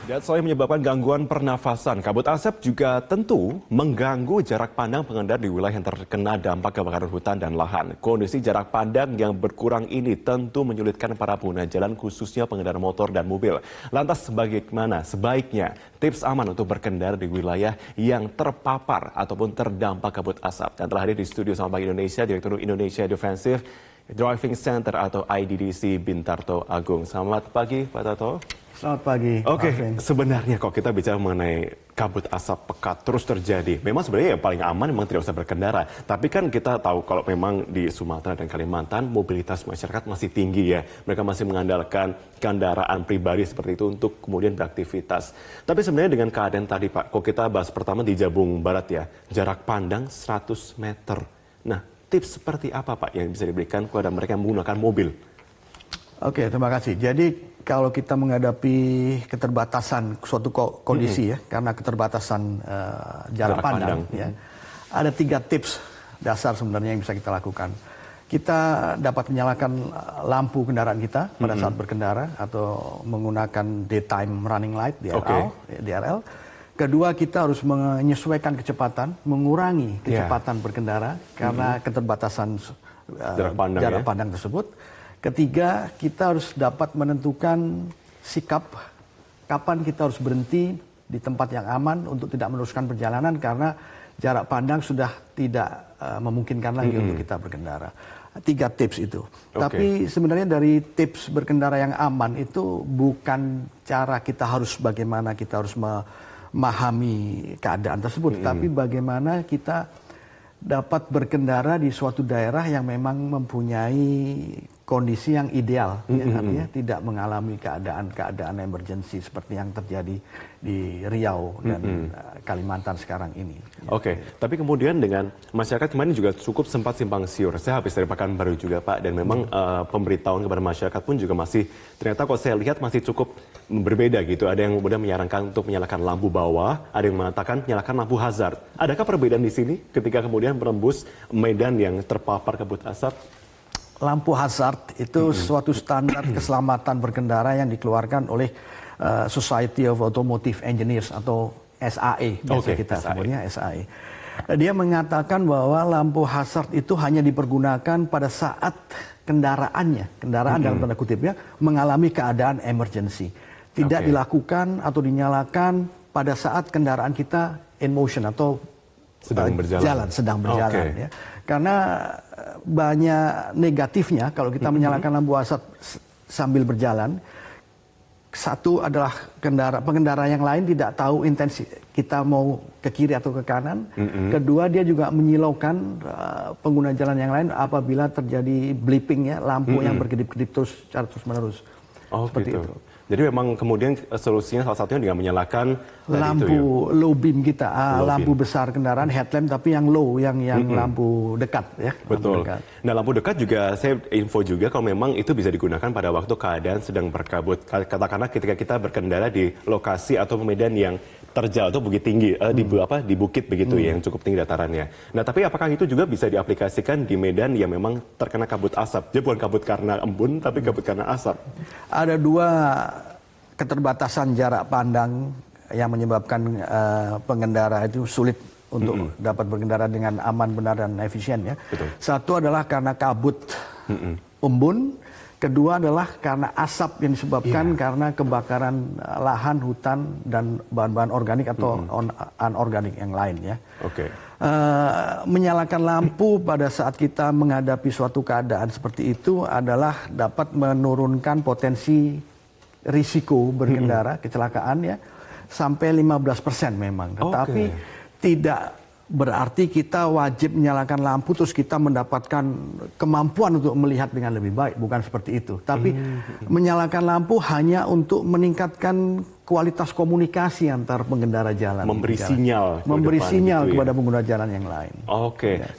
Dan selain menyebabkan gangguan pernafasan, kabut asap juga tentu mengganggu jarak pandang pengendara di wilayah yang terkena dampak kebakaran hutan dan lahan. Kondisi jarak pandang yang berkurang ini tentu menyulitkan para pengguna jalan, khususnya pengendara motor dan mobil. Lantas bagaimana sebaiknya tips aman untuk berkendara di wilayah yang terpapar ataupun terdampak kabut asap? Dan telah hadir di studio sama Pagi Indonesia, Direktur Indonesia Defensive Driving Center atau IDDC Bintarto Agung. Selamat pagi Pak Tarto. Selamat pagi. Oke, sebenarnya kok kita bicara mengenai kabut asap pekat terus terjadi, memang sebenarnya yang paling aman memang tidak usah berkendara. Tapi kan kita tahu kalau memang di Sumatera dan Kalimantan mobilitas masyarakat masih tinggi ya. Mereka masih mengandalkan kendaraan pribadi seperti itu untuk kemudian beraktivitas. Tapi sebenarnya dengan keadaan tadi Pak, kok kita bahas pertama di Jabung Barat ya, jarak pandang 100 meter. Nah, tips seperti apa Pak yang bisa diberikan kepada mereka yang menggunakan mobil? Oke, terima kasih. Jadi kalau kita menghadapi keterbatasan suatu kondisi ya, karena keterbatasan jarak pandang, ya, ada 3 tips dasar sebenarnya yang bisa kita lakukan. Kita dapat menyalakan lampu kendaraan kita pada saat berkendara atau menggunakan daytime running light (DRL). Kedua, kita harus menyesuaikan kecepatan, mengurangi kecepatan berkendara karena keterbatasan jarak pandang tersebut. Ketiga, kita harus dapat menentukan sikap kapan kita harus berhenti di tempat yang aman untuk tidak meneruskan perjalanan karena jarak pandang sudah tidak memungkinkan lagi untuk kita berkendara. 3 tips itu. Tapi sebenarnya dari tips berkendara yang aman itu bukan cara kita harus bagaimana kita harus memahami keadaan tersebut, tapi bagaimana kita dapat berkendara di suatu daerah yang memang mempunyai kondisi yang ideal, artinya tidak mengalami keadaan emergency seperti yang terjadi di Riau dan Kalimantan sekarang ini. Oke, tapi kemudian dengan masyarakat kemarin juga cukup sempat simpang siur. Saya habis dari Pekanbaru juga Pak, dan memang pemberitahuan kepada masyarakat pun juga masih, ternyata kalau saya lihat masih cukup berbeda gitu. Ada yang kemudian menyarankan untuk menyalakan lampu bawah, ada yang mengatakan menyalakan lampu hazard. Adakah perbedaan di sini ketika kemudian menembus medan yang terpapar kabut asap? Lampu hazard itu suatu standar keselamatan berkendara yang dikeluarkan oleh Society of Automotive Engineers atau SAE, biasa kita sebutnya SAE. Dia mengatakan bahwa lampu hazard itu hanya dipergunakan pada saat kendaraan dalam tanda kutipnya mengalami keadaan emergency. Tidak dilakukan atau dinyalakan pada saat kendaraan kita in motion atau sedang berjalan. Ya. Karena banyak negatifnya kalau kita menyalakan lampu hazard sambil berjalan. Satu adalah pengendara yang lain tidak tahu intensi kita mau ke kiri atau ke kanan. Kedua, dia juga menyilaukan pengguna jalan yang lain apabila terjadi blipping ya, lampu yang berkedip-kedip terus menerus. Seperti itu. Jadi memang kemudian solusinya salah satunya dengan menyalakan lampu low beam kita, lampu besar kendaraan, headlamp, tapi yang low, yang lampu dekat ya. Betul. Nah, lampu dekat juga saya info juga kalau memang itu bisa digunakan pada waktu keadaan sedang berkabut. Katakanlah ketika kita berkendara di lokasi atau medan yang terjal atau bukit tinggi di bukit begitu ya, yang cukup tinggi datarannya. Nah, tapi apakah itu juga bisa diaplikasikan di medan yang memang terkena kabut asap? Jadi bukan kabut karena embun, tapi kabut karena asap. Ada 2 keterbatasan jarak pandang yang menyebabkan pengendara itu sulit untuk dapat berkendara dengan aman, benar, dan efisien ya. Satu adalah karena kabut embun, kedua adalah karena asap yang disebabkan karena kebakaran lahan, hutan, dan bahan-bahan organik atau anorganik yang lain ya. Menyalakan lampu pada saat kita menghadapi suatu keadaan seperti itu adalah dapat menurunkan potensi risiko berkendara, kecelakaan ya, sampai 15% memang. Tetapi tidak berarti kita wajib menyalakan lampu terus kita mendapatkan kemampuan untuk melihat dengan lebih baik. Bukan seperti itu. Tapi menyalakan lampu hanya untuk meningkatkan kualitas komunikasi antar pengendara jalan. Memberi sinyal kepada pengguna jalan yang lain.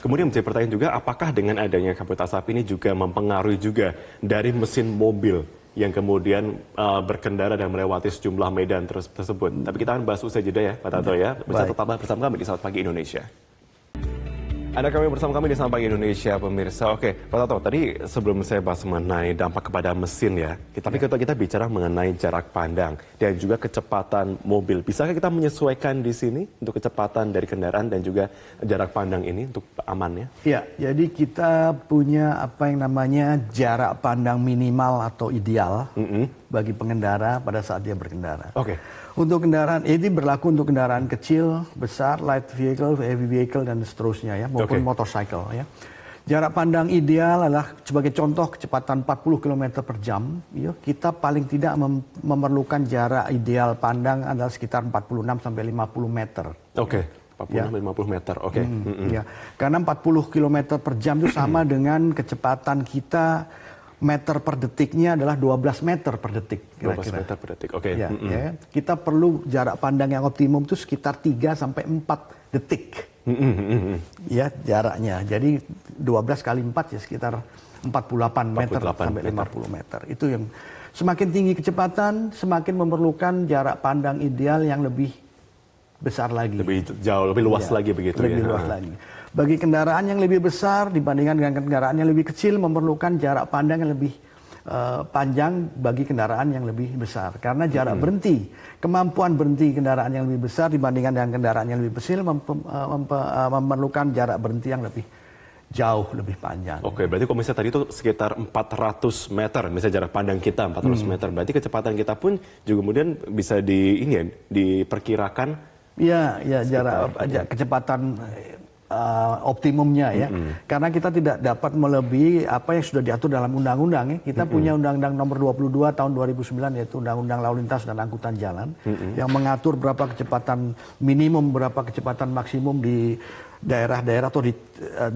Kemudian menjadi pertanyaan juga, apakah dengan adanya kabut asap ini juga mempengaruhi juga dari mesin mobil yang kemudian berkendara dan melewati sejumlah medan tersebut. Tapi kita akan bahas usai jeda ya, Pak Tarto ya. Tetaplah bersama kami di Selamat Pagi Indonesia. Anda kami bersama kami di Selamat Pagi Indonesia, pemirsa. Oke, Pak Tato, tadi sebelum saya bahas mengenai dampak kepada mesin ya, tapi kita bicara mengenai jarak pandang dan juga kecepatan mobil. Bisakah kita menyesuaikan di sini untuk kecepatan dari kendaraan dan juga jarak pandang ini untuk amannya? Ya, jadi kita punya apa yang namanya jarak pandang minimal atau ideal bagi pengendara pada saat dia berkendara. Oke. Untuk kendaraan, ini berlaku untuk kendaraan kecil, besar, light vehicle, heavy vehicle, dan seterusnya ya, maupun motorcycle ya. Jarak pandang ideal adalah sebagai contoh kecepatan 40 km per jam. Ya, kita paling tidak memerlukan jarak ideal pandang adalah sekitar 46 sampai 50 meter. Oke. 40-50 meter, oke. Ya, karena 40 km per jam itu sama dengan kecepatan kita meter per detiknya adalah 12 meter per detik. 12 meter per detik, oke. Ya, ya. Kita perlu jarak pandang yang optimum itu sekitar 3 sampai 4 detik. Ya, jaraknya. Jadi 12 kali 4 ya sekitar 48 meter sampai 50 meter. Itu yang semakin tinggi kecepatan, semakin memerlukan jarak pandang ideal yang lebih besar lagi. Lebih jauh, lebih luas lagi begitu lebih luas lagi. Bagi kendaraan yang lebih besar dibandingkan dengan kendaraan yang lebih kecil memerlukan jarak pandang yang lebih panjang bagi kendaraan yang lebih besar. Karena jarak berhenti, kemampuan berhenti kendaraan yang lebih besar dibandingkan dengan kendaraan yang lebih kecil memerlukan jarak berhenti yang lebih jauh, lebih panjang. Oke, berarti kalau misalnya tadi itu sekitar 400 meter, misalnya jarak pandang kita 400 meter, berarti kecepatan kita pun juga kemudian bisa diperkirakan. Ya, jarak kecepatan optimumnya ya, karena kita tidak dapat melebihi apa yang sudah diatur dalam undang-undang ya. Kita punya Undang-Undang Nomor 22 Tahun 2009 yaitu Undang-Undang Lalu Lintas dan Angkutan Jalan yang mengatur berapa kecepatan minimum, berapa kecepatan maksimum di daerah-daerah atau di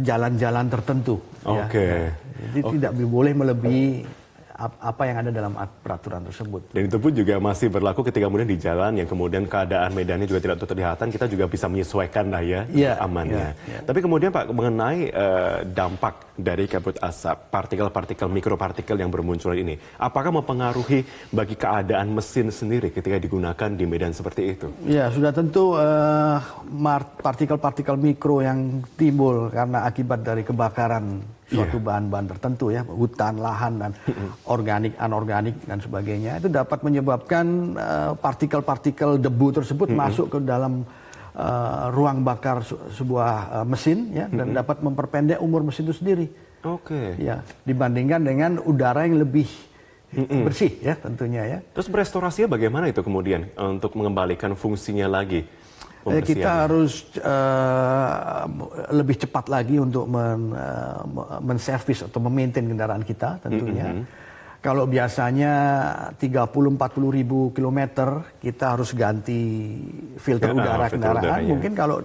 jalan-jalan tertentu. Oke. Ya. Jadi tidak boleh melebihi apa yang ada dalam peraturan tersebut. Dan itu pun juga masih berlaku ketika kemudian di jalan yang kemudian keadaan medannya juga tidak terlihat, kita juga bisa menyesuaikan lah ya amannya. Tapi kemudian Pak, mengenai dampak dari kabut asap, partikel-partikel, mikropartikel yang bermunculan ini, apakah mempengaruhi bagi keadaan mesin sendiri ketika digunakan di medan seperti itu? Ya, sudah tentu partikel-partikel mikro yang timbul karena akibat dari kebakaran suatu bahan-bahan tertentu ya, hutan, lahan, dan organik, anorganik, dan sebagainya, itu dapat menyebabkan partikel-partikel debu tersebut masuk ke dalam ruang bakar sebuah mesin ya, dan dapat memperpendek umur mesin itu sendiri. Oke. Ya, dibandingkan dengan udara yang lebih bersih ya tentunya ya. Terus restorasinya bagaimana itu kemudian untuk mengembalikan fungsinya lagi? Kita harus lebih cepat lagi untuk menservis atau memaintain kendaraan kita tentunya. Kalau biasanya 30-40 ribu kilometer kita harus ganti filter udara kendaraan. Mungkin kalau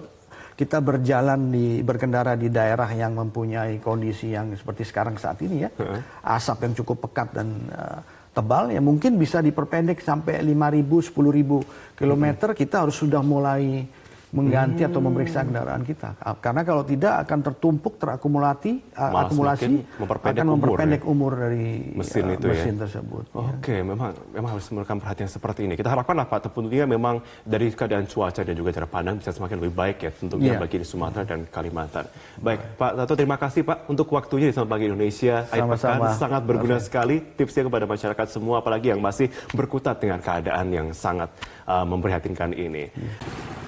kita berkendara di daerah yang mempunyai kondisi yang seperti sekarang saat ini ya, asap yang cukup pekat dan tebal ya, mungkin bisa diperpendek sampai 5.000, 10.000 kilometer. Kita harus sudah mulai mengganti atau memeriksa kendaraan kita, karena kalau tidak akan tertumpuk, akumulasi akan memperpendek umur dari mesin tersebut. Oke, memang harus memberikan perhatian seperti ini. Kita harapkanlah Pak, tentunya memang dari keadaan cuaca dan juga jarak pandang bisa semakin lebih baik ya tentunya bagi di Sumatera dan Kalimantan. Baik, Pak Tato, terima kasih Pak untuk waktunya di Selamat Pagi Indonesia. Sama-sama. Sangat berguna sekali tipsnya kepada masyarakat semua, apalagi yang masih berkutat dengan keadaan yang sangat memprihatinkan ini.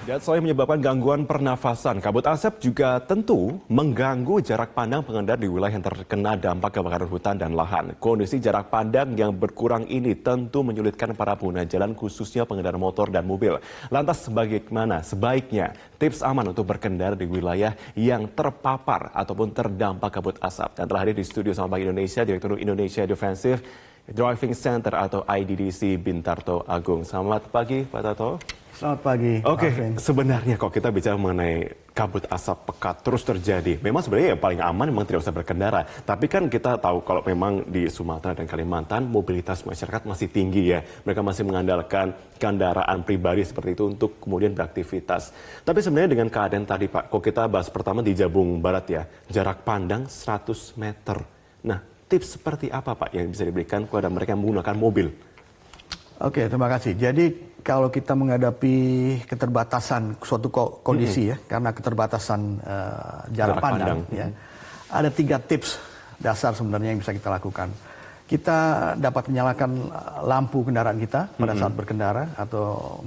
Dan selain menyebabkan gangguan pernafasan, kabut asap juga tentu mengganggu jarak pandang pengendara di wilayah yang terkena dampak kebakaran hutan dan lahan. Kondisi jarak pandang yang berkurang ini tentu menyulitkan para pengguna jalan, khususnya pengendara motor dan mobil. Lantas bagaimana sebaiknya tips aman untuk berkendara di wilayah yang terpapar ataupun terdampak kabut asap? Dan telah hadir di studio Selamat Pagi Indonesia, Direktur Indonesia Defensive Driving Center atau IDDC Bintarto Agung. Selamat pagi Pak Tato. Selamat pagi. Oke, sebenarnya kalau kita bicara mengenai kabut asap pekat terus terjadi, memang sebenarnya yang paling aman memang tidak usah berkendara. Tapi kan kita tahu kalau memang di Sumatera dan Kalimantan mobilitas masyarakat masih tinggi ya. Mereka masih mengandalkan kendaraan pribadi seperti itu untuk kemudian beraktivitas. Tapi sebenarnya dengan keadaan tadi Pak, kalau kita bahas pertama di Jabung Barat ya, jarak pandang 100 meter. Nah, tips seperti apa Pak yang bisa diberikan kepada mereka yang menggunakan mobil? Oke, terima kasih. Jadi kalau kita menghadapi keterbatasan suatu kondisi ya, karena keterbatasan jarak pandang, ya, ada 3 tips dasar sebenarnya yang bisa kita lakukan. Kita dapat menyalakan lampu kendaraan kita pada saat berkendara atau